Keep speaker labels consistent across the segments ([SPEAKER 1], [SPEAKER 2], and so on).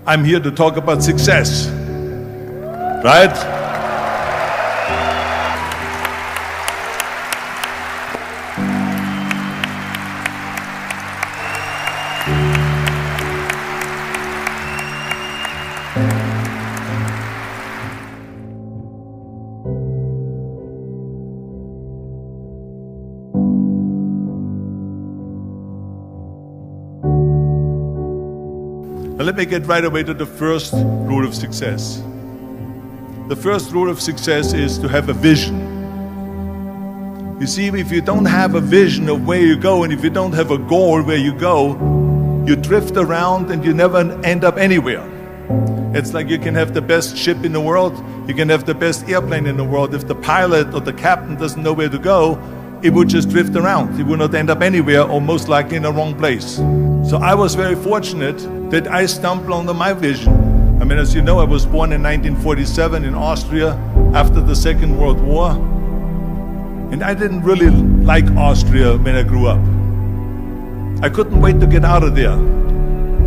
[SPEAKER 1] I'm here to talk about success, right? Now let me get right away to the first rule of success. The first rule of success is to have a vision. You see, if you don't have a vision of where you go, and if you don't have a goal where you go, you drift around and you never end up anywhere. It's like you can have the best ship in the world, you can have the best airplane in the world. If the pilot or the captain doesn't know where to go, it would just drift around. It would not end up anywhere, or most likely in the wrong place. So I was very fortunate that I stumbled onto my vision. I mean, as you know, I was born in 1947 in Austria after the Second World War. And I didn't really like Austria when I grew up. I couldn't wait to get out of there.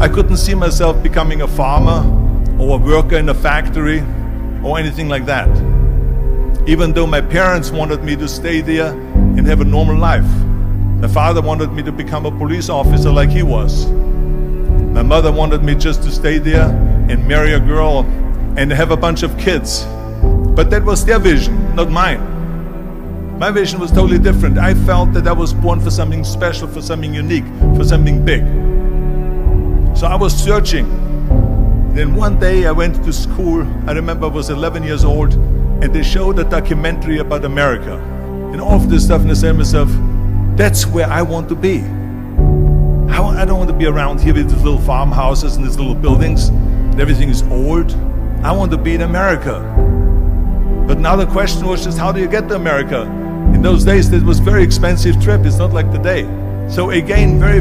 [SPEAKER 1] I couldn't see myself becoming a farmer or a worker in a factory or anything like that. Even though my parents wanted me to stay there and have a normal life. My father wanted me to become a police officer like he was. My mother wanted me just to stay there and marry a girl and have a bunch of kids. But that was their vision, not mine. My vision was totally different. I felt that I was born for something special, for something unique, for something big. So I was searching. Then one day I went to school. I remember I was 11 years old, and they showed a documentary about America. And all of this stuff, and I said to myself, that's where I want to be. I don't want to be around here with these little farmhouses and these little buildings, and everything is old. I want to be in America. But now the question was just, how do you get to America? In those days, it was a very expensive trip. It's not like today. So again, I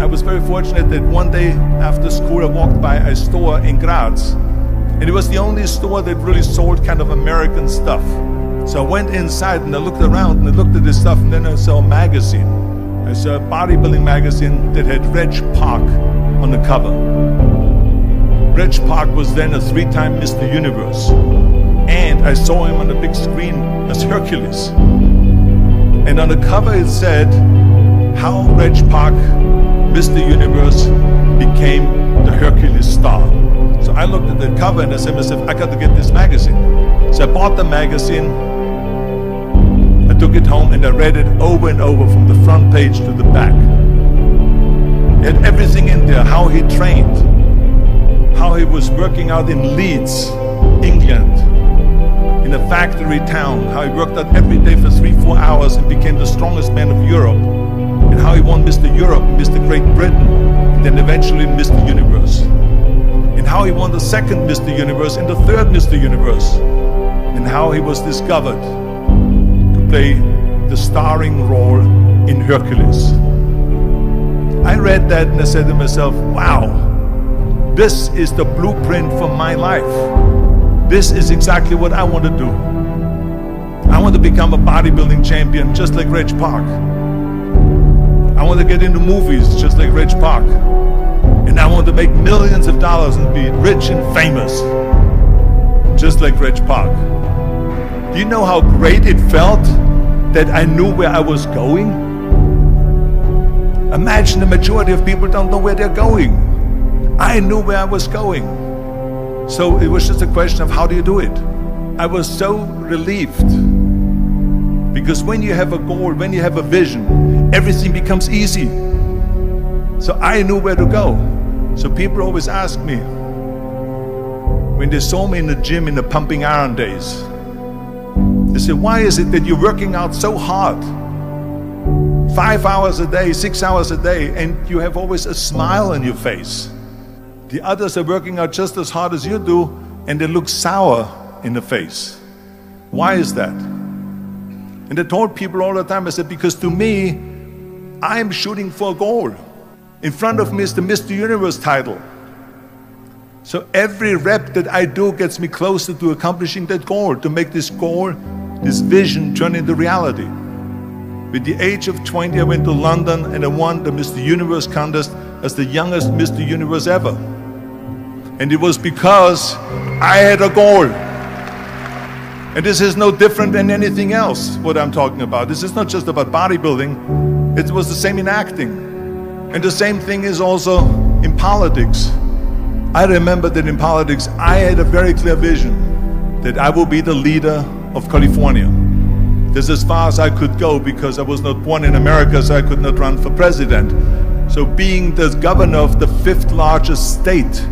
[SPEAKER 1] was very fortunate that one day after school, I walked by a store in Graz. And it was the only store that really sold kind of American stuff. So I went inside and I looked around and I looked at this stuff, and then I saw a magazine. I saw a bodybuilding magazine that had Reg Park on the cover. Reg Park was then a 3-time Mr. Universe. And I saw him on the big screen as Hercules. And on the cover it said, how Reg Park, Mr. Universe, became the Hercules star. So I looked at the cover and I said to myself, I got to get this magazine. So I bought the magazine. I took it home and I read it over and over from the front page to the back. It had everything in there, how he trained, how he was working out in Leeds, England, in a factory town, how he worked out every day for 3-4 hours and became the strongest man of Europe, and how he won Mr. Europe, Mr. Great Britain, and then eventually Mr. Universe, and how he won the second Mr. Universe and the third Mr. Universe, and how he was discovered play the starring role in Hercules. I read that and I said to myself, wow, this is the blueprint for my life. This is exactly what I want to do. I want to become a bodybuilding champion just like Reg Park. I want to get into movies just like Reg Park. And I want to make millions of dollars and be rich and famous just like Reg Park. Do you know how great it felt that I knew where I was going? Imagine the majority of people don't know where they're going. I knew where I was going. So it was just a question of how do you do it? I was so relieved. Because when you have a goal, when you have a vision, everything becomes easy. So I knew where to go. So people always ask me, when they saw me in the gym in the pumping iron days, they said, why is it that you're working out so hard? 5 hours a day, 6 hours a day, and you have always a smile on your face. The others are working out just as hard as you do, and they look sour in the face. Why is that? And I told people all the time, I said, because to me, I'm shooting for a goal. In front of me is the Mr. Universe title. So every rep that I do gets me closer to accomplishing that goal, to make this goal, this vision turn into reality. With the age of 20, I went to London and I won the Mr. Universe contest as the youngest Mr. Universe ever. And it was because I had a goal. And this is no different than anything else, what I'm talking about. This is not just about bodybuilding. It was the same in acting. And the same thing is also in politics. I remember that in politics, I had a very clear vision that I will be the leader of California. This is as far as I could go because I was not born in America, so I could not run for president. So being the governor of the 5th largest state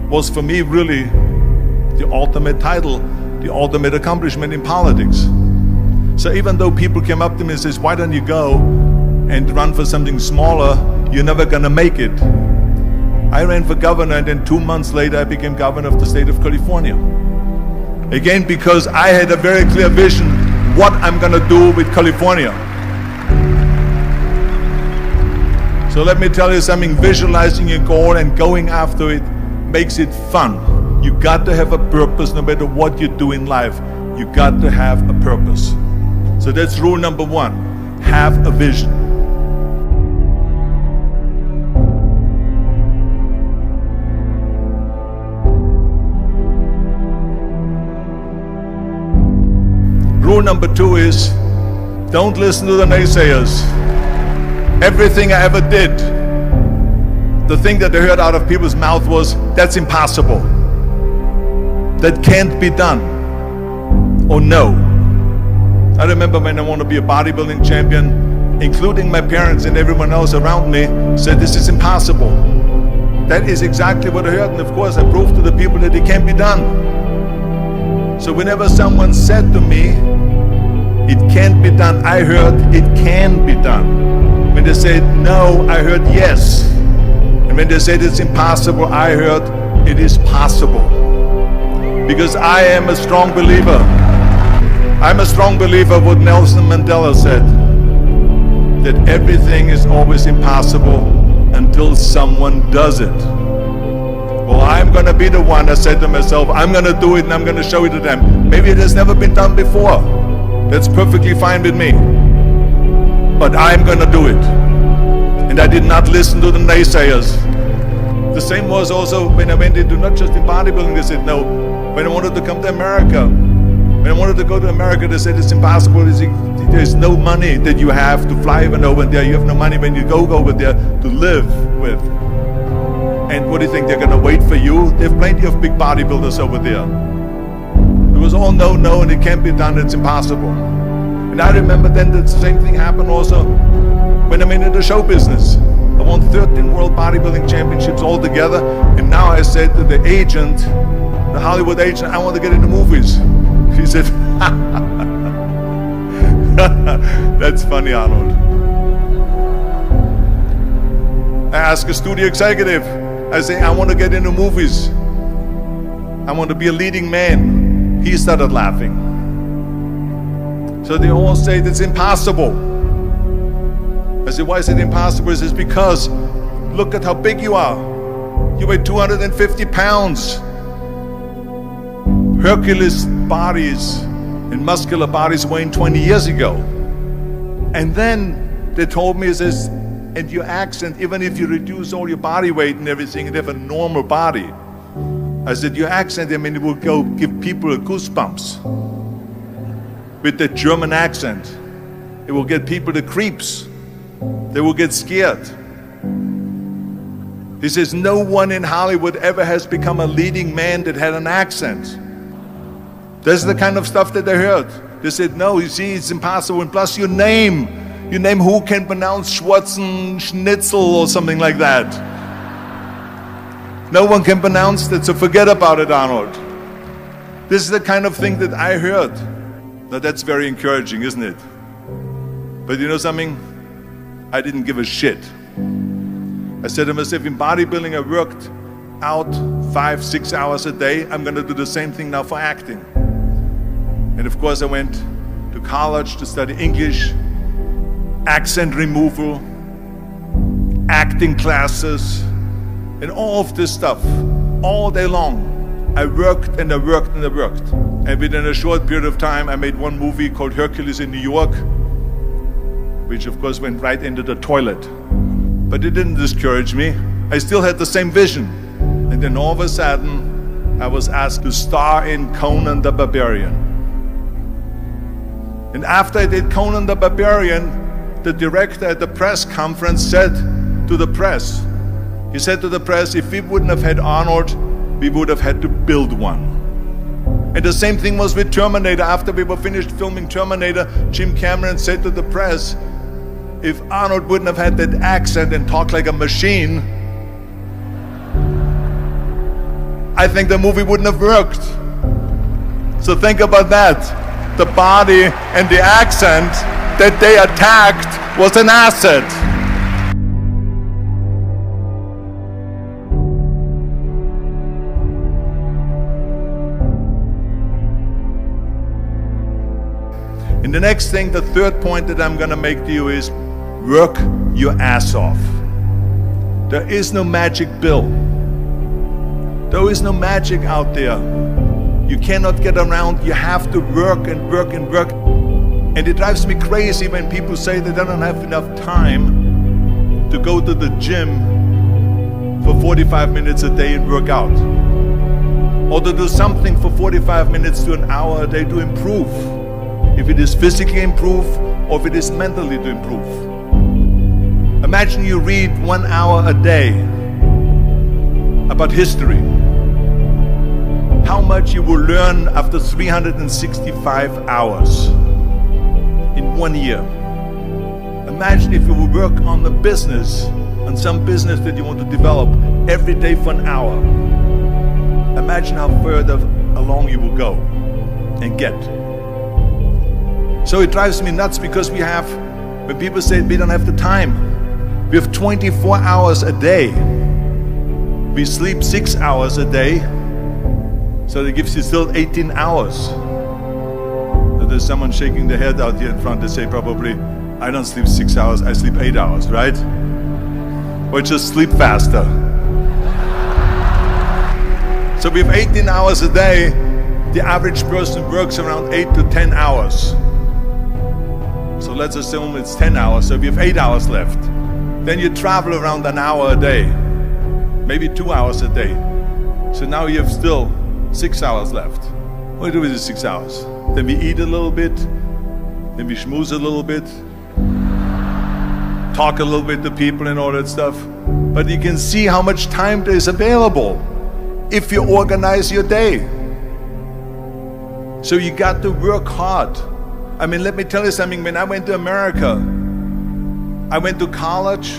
[SPEAKER 1] was for me really the ultimate title, the ultimate accomplishment in politics. So even though people came up to me and says, why don't you go and run for something smaller, you're never gonna make it. I ran for governor, and then 2 months later I became governor of the state of California. Again, because I had a very clear vision what I'm gonna do with California. So let me tell you something, visualizing your goal and going after it makes it fun. You got to have a purpose no matter what you do in life. You got to have a purpose. So that's rule number 1, have a vision. Rule number 2 is, don't listen to the naysayers. Everything I ever did, the thing that I heard out of people's mouth was, that's impossible. That can't be done. Or no. I remember when I wanted to be a bodybuilding champion, including my parents and everyone else around me, said this is impossible. That is exactly what I heard, and of course I proved to the people that it can be done. So whenever someone said to me, it can't be done, I heard it can be done. When they said no, I heard yes. And when they said it's impossible, I heard it is possible. Because I am a strong believer. I'm a strong believer what Nelson Mandela said, that everything is always impossible until someone does it. Well, I'm gonna be the one, I said to myself, I'm gonna do it and I'm gonna show it to them. Maybe it has never been done before. That's perfectly fine with me. But I'm gonna do it. And I did not listen to the naysayers. The same was also when I went into, not just in bodybuilding, they said no. When I wanted to come to America, when I wanted to go to America, they said it's impossible. There's no money that you have to fly even over there. You have no money when you go over there to live with. And what do you think, they're gonna wait for you? They have plenty of big bodybuilders over there. It was all no, no, and it can't be done, it's impossible. And I remember then that the same thing happened also when I'm in the show business. I won 13 world bodybuilding championships altogether, and now I said to the agent, the Hollywood agent, I want to get into movies. He said, that's funny, Arnold. I asked a studio executive, I say, I want to get into movies. I want to be a leading man. He started laughing. So they all say it's impossible. I said, why is it impossible? He says, because look at how big you are. You weigh 250 pounds. Hercules bodies and muscular bodies weighing 20 years ago. And then they told me, it says, and your accent, even if you reduce all your body weight and everything and have a normal body, I said, your accent, I mean, it will go give people goosebumps. With the German accent, it will get people the creeps. They will get scared. He says, no one in Hollywood ever has become a leading man that had an accent. That's the kind of stuff that I heard. They said, no, you see, it's impossible. And plus your name who can pronounce Schwarzenschnitzel or something like that. No one can pronounce that, so forget about it, Arnold. This is the kind of thing that I heard. Now that's very encouraging, isn't it? But you know something? I didn't give a shit. I said to myself, in bodybuilding I worked out 5-6 hours a day. I'm gonna do the same thing now for acting. And of course I went to college to study English, accent removal, acting classes, and all of this stuff, all day long. I worked and I worked and I worked. And within a short period of time, I made one movie called Hercules in New York, which of course went right into the toilet. But it didn't discourage me. I still had the same vision. And And then all of a sudden, I was asked to star in Conan the Barbarian. And after I did Conan the Barbarian, the director at the press conference said to the press, he said to the press, if we wouldn't have had Arnold, we would have had to build one. And the same thing was with Terminator. After we were finished filming Terminator, Jim Cameron said to the press, if Arnold wouldn't have had that accent and talked like a machine, I think the movie wouldn't have worked. So think about that. The body and the accent that they attacked was an asset. And the next thing, the third point that I'm going to make to you is work your ass off. There is no magic pill. There is no magic out there. You cannot get around. You have to work and work and work. And it drives me crazy when people say that they don't have enough time to go to the gym for 45 minutes a day and work out. Or to do something for 45 minutes to an hour a day to improve. If it is physically improve or if it is mentally to improve. Imagine you read 1 hour a day about history. How much you will learn after 365 hours in 1 year. Imagine if you will work on the business, on some business that you want to develop every day for an hour. Imagine how further along you will go and get. So it drives me nuts because we have, when people say we don't have the time, we have 24 hours a day. We sleep 6 hours a day, so that gives you still 18 hours. So there's someone shaking their head out here in front. They say probably, I don't sleep 6 hours, I sleep 8 hours, right? Or just sleep faster. So we have 18 hours a day. The average person works around 8 to 10 hours. So let's assume it's 10 hours, so we have 8 hours left. Then you travel around an hour a day, maybe 2 hours a day. So now you have still 6 hours left. What do we do with the 6 hours? Then we eat a little bit, then we schmooze a little bit, talk a little bit to people and all that stuff. But you can see how much time there is available if you organize your day. So you got to work hard. I mean, let me tell you something. When I went to America, I went to college.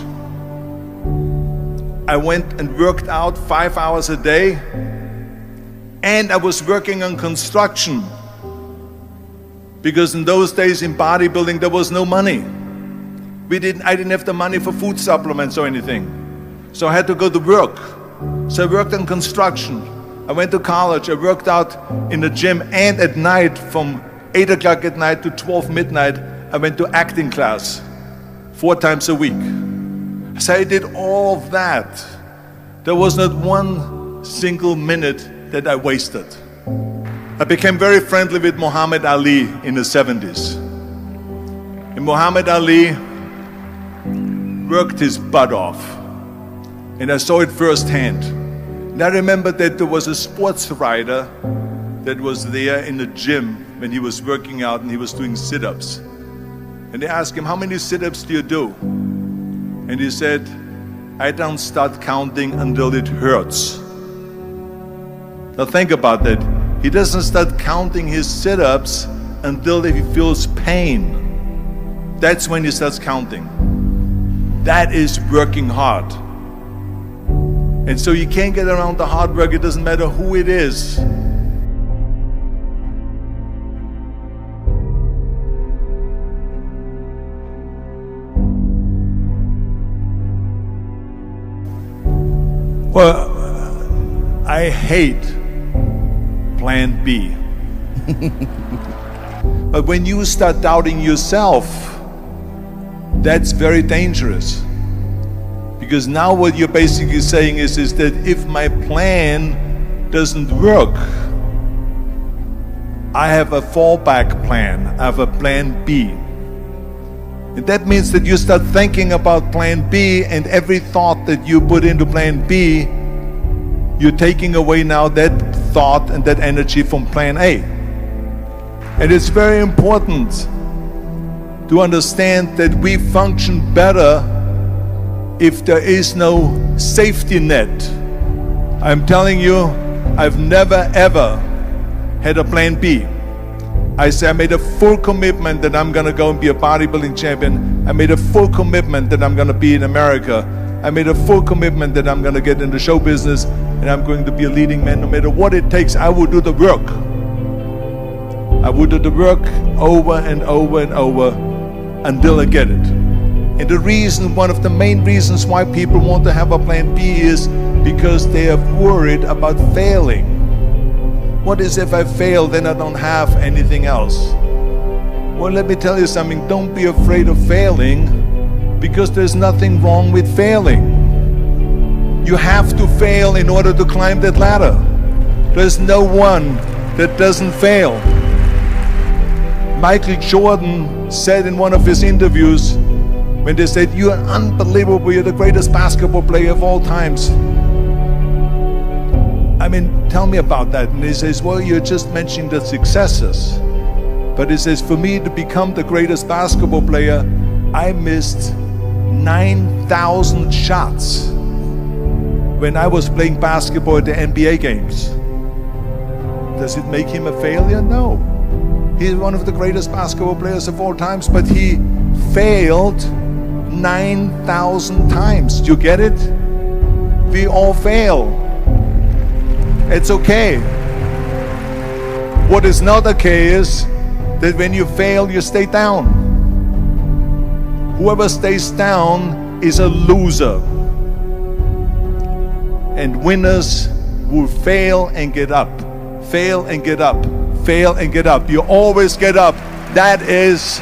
[SPEAKER 1] I went and worked out 5 hours a day. And I was working on construction. Because in those days in bodybuilding, there was no money. I didn't have the money for food supplements or anything. So I had to go to work. So I worked on construction. I went to college. I worked out in the gym. And at night, from 8 o'clock at night to 12 midnight, I went to acting class 4 times a week. So I did all of that. There was not one single minute that I wasted. I became very friendly with Muhammad Ali in the 70s. And Muhammad Ali worked his butt off. And I saw it firsthand. And I remember that there was a sports writer that was there in the gym when he was working out and he was doing sit-ups. And they asked him, how many sit-ups do you do? And he said, I don't start counting until it hurts. Now think about that. He doesn't start counting his sit-ups until he feels pain. That's when he starts counting. That is working hard. And so you can't get around the hard work. It doesn't matter who it is. Well, I hate plan B. But when you start doubting yourself, that's very dangerous. Because now what you're basically saying is that if my plan doesn't work, I have a fallback plan, I have a plan B. And that means that you start thinking about plan B, and every thought that you put into plan B, you're taking away now that thought and that energy from plan A. And it's very important to understand that we function better if there is no safety net. I'm telling you, I've never ever had a plan B. I made a full commitment that I'm gonna go and be a bodybuilding champion. I made a full commitment that I'm gonna be in America. I made a full commitment that I'm gonna get into show business and I'm going to be a leading man. No matter what it takes, I will do the work. I will do the work over and over and over until I get it. And the reason, one of the main reasons why people want to have a plan B is because they are worried about failing. What is if I fail, then I don't have anything else? Well, let me tell you something, don't be afraid of failing, because there's nothing wrong with failing. You have to fail in order to climb that ladder. There's no one that doesn't fail. Michael Jordan said in one of his interviews, when they said, "You're unbelievable, you're the greatest basketball player of all times." I mean, tell me about that. And he says, well, you're just mentioning the successes. But he says, for me to become the greatest basketball player, I missed 9,000 shots when I was playing basketball at the NBA games. Does it make him a failure? No. He's one of the greatest basketball players of all times, but he failed 9,000 times. Do you get it? We all fail. It's okay. What is not okay is that when you fail, you stay down. Whoever stays down is a loser. And winners will fail and get up. Fail and get up. Fail and get up. You always get up. That is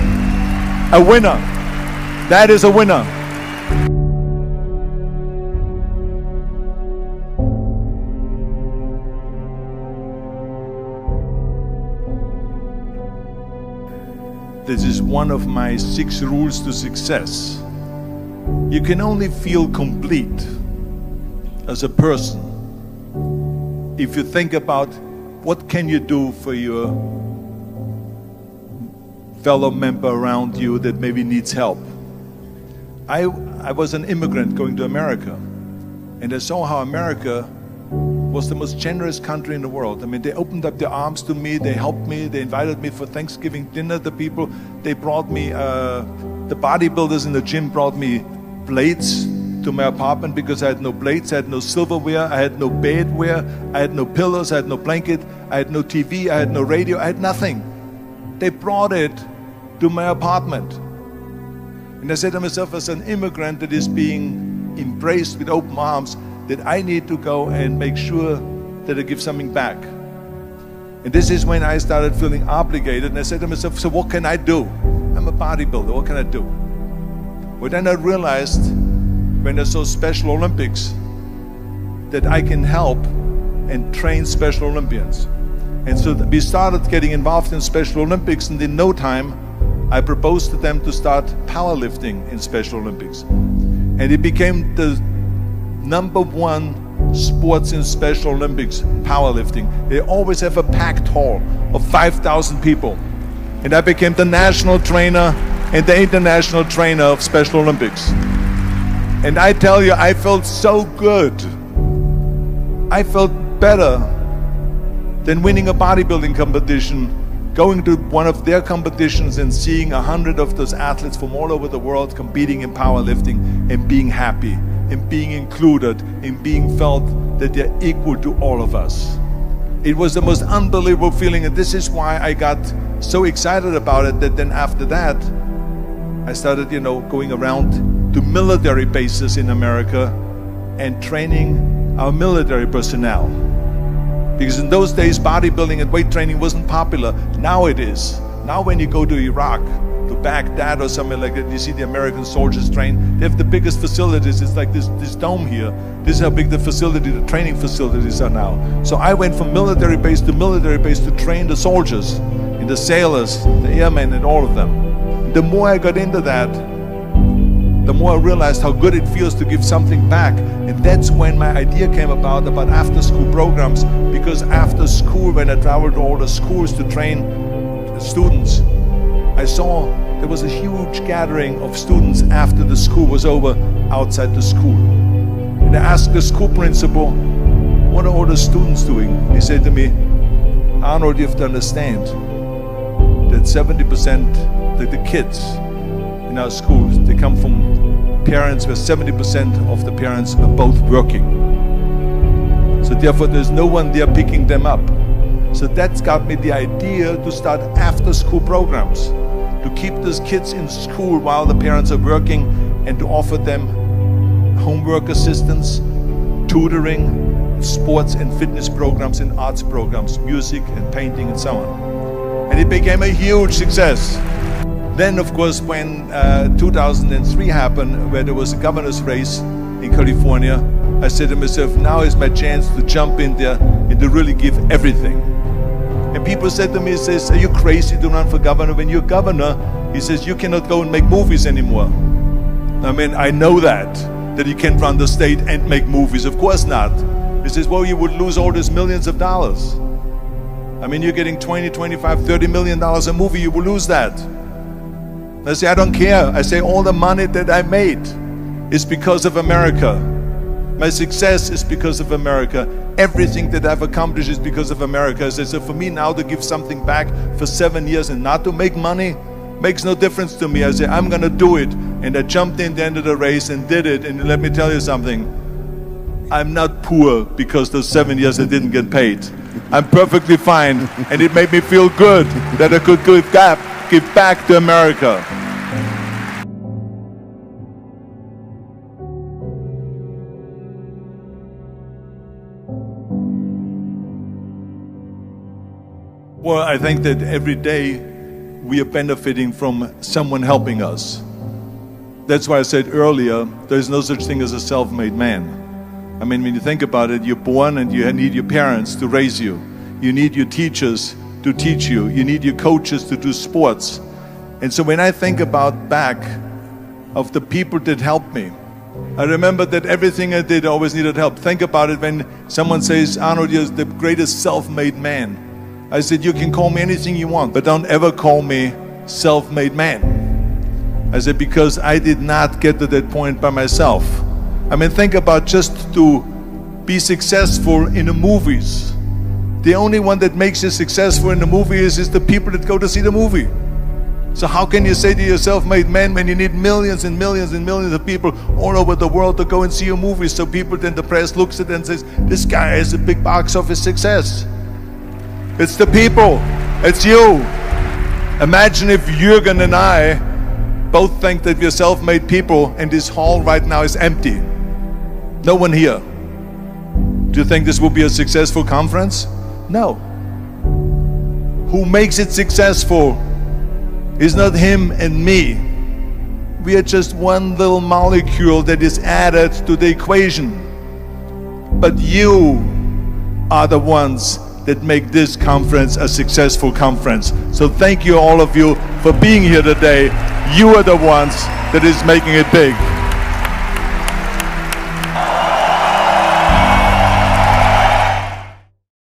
[SPEAKER 1] a winner. That is a winner. This is one of my 6 rules to success. You can only feel complete as a person if you think about what can you do for your fellow member around you that maybe needs help. I was an immigrant going to America, and I saw how America was the most generous country in the world. I mean, they opened up their arms to me, they helped me, they invited me for Thanksgiving dinner. The people, they brought me, the bodybuilders in the gym brought me plates to my apartment because I had no plates, I had no silverware, I had no bedware, I had no pillows, I had no blanket, I had no TV, I had no radio, I had nothing. They brought it to my apartment. And I said to myself, as an immigrant that is being embraced with open arms, that I need to go and make sure that I give something back. And this is when I started feeling obligated, and I said to myself, so what can I do? I'm a bodybuilder, what can I do? Well, then I realized, when I saw Special Olympics, that I can help and train Special Olympians. And so we started getting involved in Special Olympics, and in no time, I proposed to them to start powerlifting in Special Olympics. And it became the #1 sports in Special Olympics, powerlifting. They always have a packed hall of 5,000 people. And I became the national trainer and the international trainer of Special Olympics. And I tell you, I felt so good. I felt better than winning a bodybuilding competition, going to one of their competitions and seeing 100 of those athletes from all over the world competing in powerlifting and being happy and being included and being felt that they're equal to all of us. It was the most unbelievable feeling, and this is why I got so excited about it that then after that I started, going around to military bases in America and training our military personnel. Because in those days, bodybuilding and weight training wasn't popular. Now it is. Now when you go to Iraq, to Baghdad or something like that, you see the American soldiers train. They have the biggest facilities. It's like this dome here. This is how big the training facilities are now. So I went from military base to train the soldiers, and the sailors, the airmen, and all of them. The more I got into that, the more I realized how good it feels to give something back. And that's when my idea came about after-school programs, because after school, when I traveled to all the schools to train students, I saw there was a huge gathering of students after the school was over outside the school. And I asked the school principal, what are all the students doing? He said to me, Arnold, you have to understand that 70% of the kids in our schools, they come from parents where 70% of the parents are both working. So therefore there's no one there picking them up. So that's got me the idea to start after school programs, to keep those kids in school while the parents are working, and to offer them homework assistance, tutoring, sports and fitness programs and arts programs, music and painting and so on. And it became a huge success. Then of course when 2003 happened, where there was a governor's race in California, I said to myself, now is my chance to jump in there and to really give everything. And people said to me, are you crazy to run for governor? When you're governor, he says, you cannot go and make movies anymore. I mean, I know that you can't run the state and make movies. Of course not. He says, well, you would lose all these millions of dollars. I mean, you're getting 20, 25, $30 million a movie, you will lose that. I say, I don't care. I say, all the money that I made is because of America. My success is because of America. Everything that I've accomplished is because of America. I say, so for me now to give something back for 7 years and not to make money makes no difference to me. I say, I'm gonna do it. And I jumped in the end of the race and did it. And let me tell you something, I'm not poor because those 7 years I didn't get paid. I'm perfectly fine. And it made me feel good that I could give back to America. Well, I think that every day we are benefiting from someone helping us. That's why I said earlier, there's no such thing as a self-made man. I mean, when you think about it, you're born and you need your parents to raise you. You need your teachers to teach you. You need your coaches to do sports. And so when I think about back of the people that helped me, I remember that everything I did always needed help. Think about it when someone says, Arnold, you're the greatest self-made man. I said, you can call me anything you want, but don't ever call me self-made man. I said, because I did not get to that point by myself. I mean, think about just to be successful in the movies. The only one that makes you successful in the movie is the people that go to see the movie. So how can you say to yourself, made man, when you need millions and millions and millions of people all over the world to go and see your movie? So people, then the press looks at it and says, this guy is a big box office success. It's the people, it's you. Imagine if Jürgen and I both think that we're self-made people and this hall right now is empty. No one here. Do you think this will be a successful conference? No. Who makes it successful is not him and me. We are just one little molecule that is added to the equation. But you are the ones that make this conference a successful conference. So thank you all of you for being here today. You are the ones that is making it big.